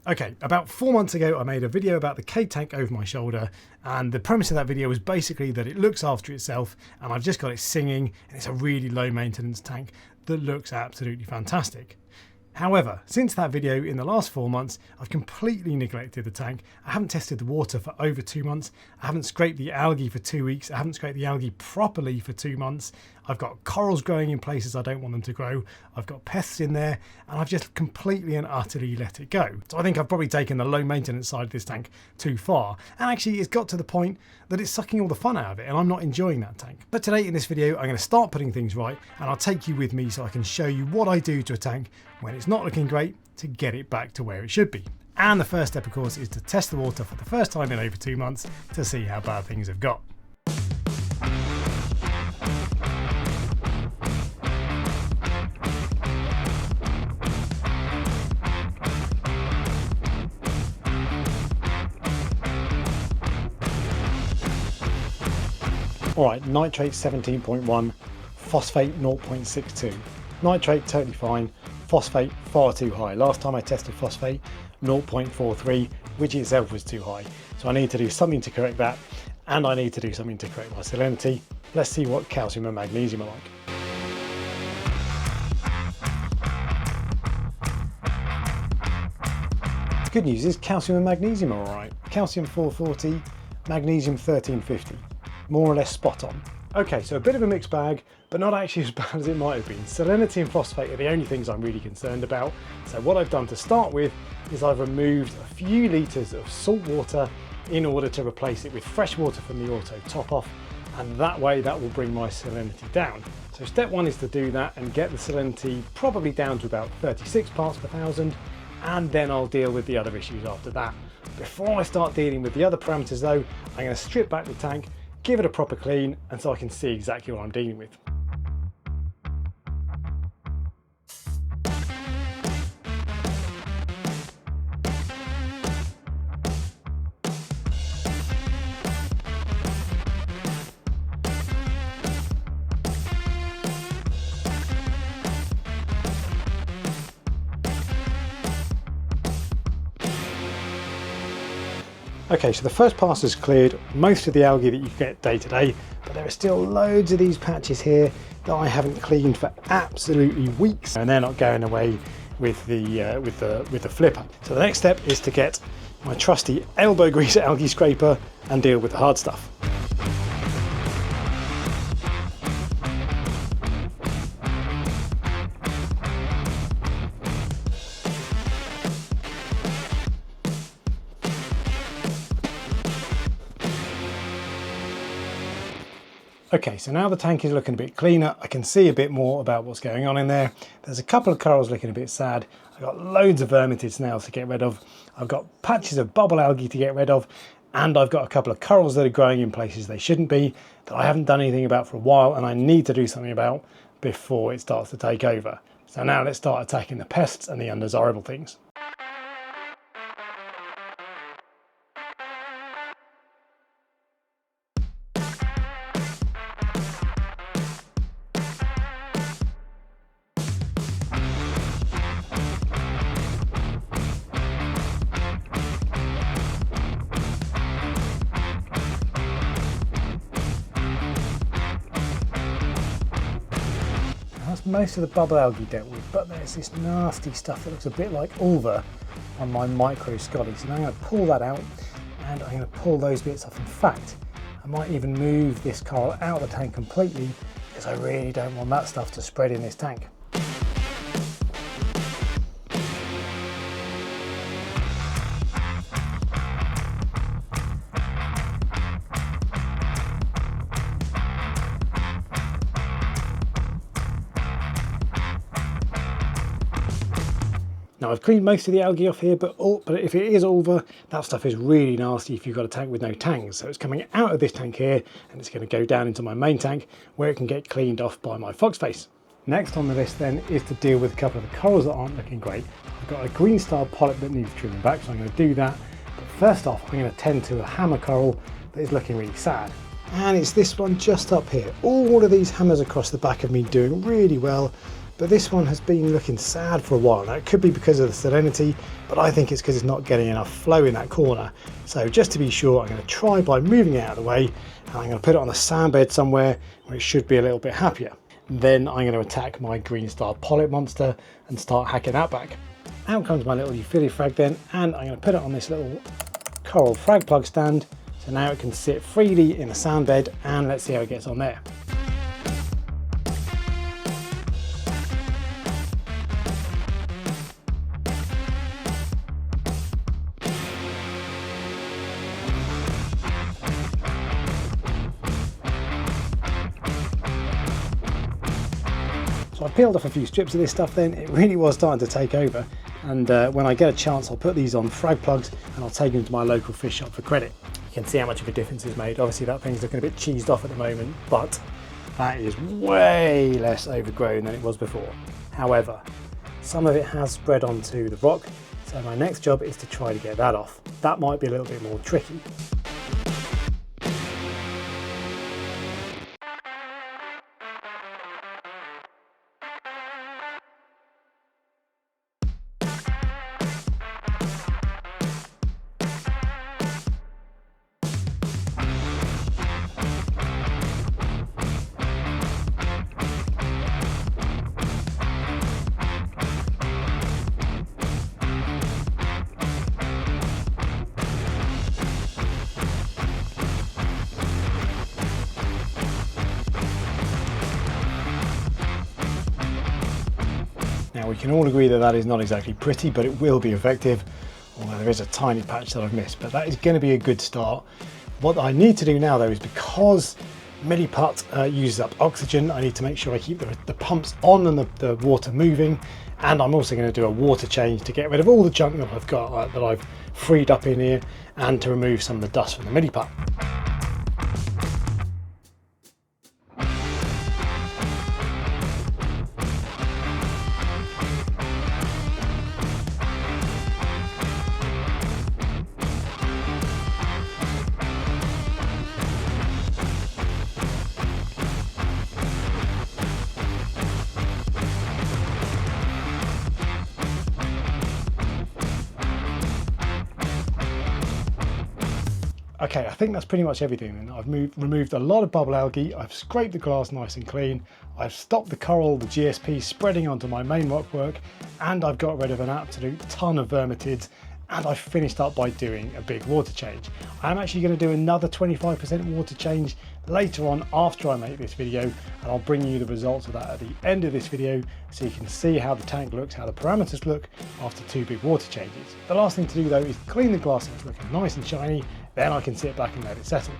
Okay, about 4 months ago I made a video about the K tank over my shoulder, and the premise of that video was basically that it looks after itself and I've just got it singing, and it's a really low maintenance tank that looks absolutely fantastic. However, since that video, in the last 4 months, I've completely neglected the tank. I haven't tested the water for over 2 months. I haven't scraped the algae for 2 weeks. I haven't scraped the algae properly for 2 months. I've got corals growing in places I don't want them to grow. I've got pests in there, and I've just completely and utterly let it go. So I think I've probably taken the low maintenance side of this tank too far. And actually it's got to the point that it's sucking all the fun out of it, and I'm not enjoying that tank. But today in this video, I'm going to start putting things right, and I'll take you with me so I can show you what I do to a tank when it's not looking great to get it back to where it should be. And the first step, of course, is to test the water for the first time in over 2 months to see how bad things have got. Alright, nitrate 17.1, phosphate 0.62. Nitrate totally fine, phosphate far too high. Last time I tested phosphate 0.43, which itself was too high. So I need to do something to correct that, and I need to do something to correct my salinity. Let's see what calcium and magnesium are like. Good news is calcium and magnesium are alright. Calcium 440, magnesium 1350. More or less spot on. Okay, so a bit of a mixed bag, but not actually as bad as it might have been. Salinity and phosphate are the only things I'm really concerned about. So what I've done to start with is I've removed a few litres of salt water in order to replace it with fresh water from the auto top off, and that way that will bring my salinity down. So step one is to do that and get the salinity probably down to about 36 parts per thousand, and then I'll deal with the other issues after that. Before I start dealing with the other parameters though, I'm going to strip back the tank, give it a proper clean, and so I can see exactly what I'm dealing with. Okay, so the first pass has cleared most of the algae that you get day to day, but there are still loads of these patches here that I haven't cleaned for absolutely weeks, and they're not going away with the flipper. So the next step is to get my trusty elbow grease algae scraper and deal with the hard stuff. Okay, so now the tank is looking a bit cleaner. I can see a bit more about what's going on in there. There's a couple of corals looking a bit sad. I've got loads of vermitid snails to get rid of. I've got patches of bubble algae to get rid of. And I've got a couple of corals that are growing in places they shouldn't be, that I haven't done anything about for a while, and I need to do something about before it starts to take over. So now let's start attacking the pests and the undesirable things. Most of the bubble algae dealt with, but there's this nasty stuff that looks a bit like ulva on my micro scotty. So now I'm going to pull that out, and I'm going to pull those bits off. In fact, I might even move this coral out of the tank completely, because I really don't want that stuff to spread in this tank. Now I've cleaned most of the algae off here, but if it is ulva, that stuff is really nasty if you've got a tank with no tangs. So it's coming out of this tank here, and it's going to go down into my main tank where it can get cleaned off by my foxface. Next on the list then is to deal with a couple of the corals that aren't looking great. I've got a green star polyp that needs trimming back, so I'm going to do that. But first off, I'm going to tend to a hammer coral that is looking really sad. And it's this one just up here. All of these hammers across the back of me doing really well. but this one has been looking sad for a while. Now it could be because of the salinity, but I think it's because it's not getting enough flow in that corner. So just to be sure, I'm going to try by moving it out of the way, and I'm going to put it on a sand bed somewhere where it should be a little bit happier. Then I'm going to attack my green star polyp monster and start hacking that back. Out comes my little Euphyllia frag then, and I'm going to put it on this little coral frag plug stand, so now it can sit freely in a sand bed, and let's see how it gets on there. So I peeled off a few strips of this stuff then. It really was starting to take over, and when I get a chance I'll put these on frag plugs and I'll take them to my local fish shop for credit. You can see how much of a difference is made. Obviously that thing's looking a bit cheesed off at the moment, but that is way less overgrown than it was before. However, some of it has spread onto the rock, so my next job is to try to get that off. That might be a little bit more tricky. Now we can all agree that that is not exactly pretty, but it will be effective, although there is a tiny patch that I've missed, but that is going to be a good start. What I need to do now though is, because Milliput uses up oxygen, I need to make sure I keep the pumps on and the water moving, and I'm also going to do a water change to get rid of all the junk that I've got that I've freed up in here, and to remove some of the dust from the Milliput. Okay, I think that's pretty much everything. I've removed a lot of bubble algae, I've scraped the glass nice and clean, I've stopped the coral, the GSP spreading onto my main rockwork, and I've got rid of an absolute ton of vermitids, and I've finished up by doing a big water change. I'm actually going to do another 25% water change later on after I make this video, and I'll bring you the results of that at the end of this video so you can see how the tank looks, how the parameters look after 2 big water changes. The last thing to do though is clean the glass so it's looking nice and shiny, then I can sit back and let it settle.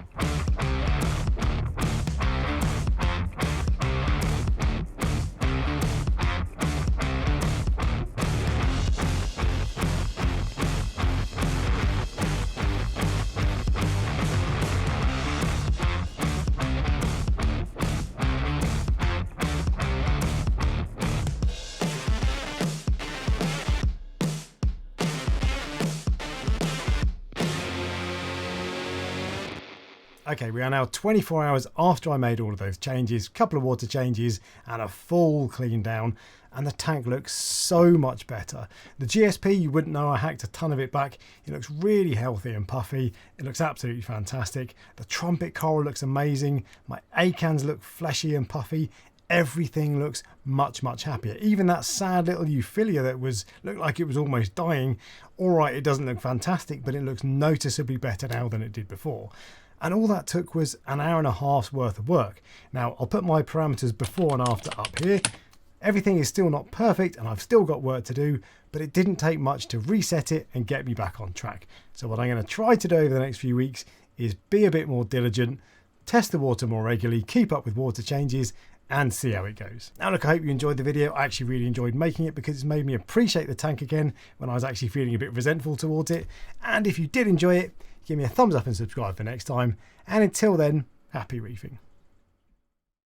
Okay, we are now 24 hours after I made all of those changes, a couple of water changes and a full clean down, and the tank looks so much better. The GSP, you wouldn't know I hacked a ton of it back. It looks really healthy and puffy. It looks absolutely fantastic. The trumpet coral looks amazing. My acans look fleshy and puffy. Everything looks much happier. Even that sad little Euphyllia that looked like it was almost dying, all right, it doesn't look fantastic, but it looks noticeably better now than it did before. And all that took was an hour and a half's worth of work. Now I'll put my parameters before and after up here. Everything is still not perfect and I've still got work to do, but it didn't take much to reset it and get me back on track. So what I'm going to try to do over the next few weeks is be a bit more diligent, test the water more regularly, keep up with water changes, and see how it goes. Now look, I hope you enjoyed the video. I actually really enjoyed making it because it's made me appreciate the tank again when I was actually feeling a bit resentful towards it. And if you did enjoy it, give me a thumbs up and subscribe for next time. And until then, happy reefing.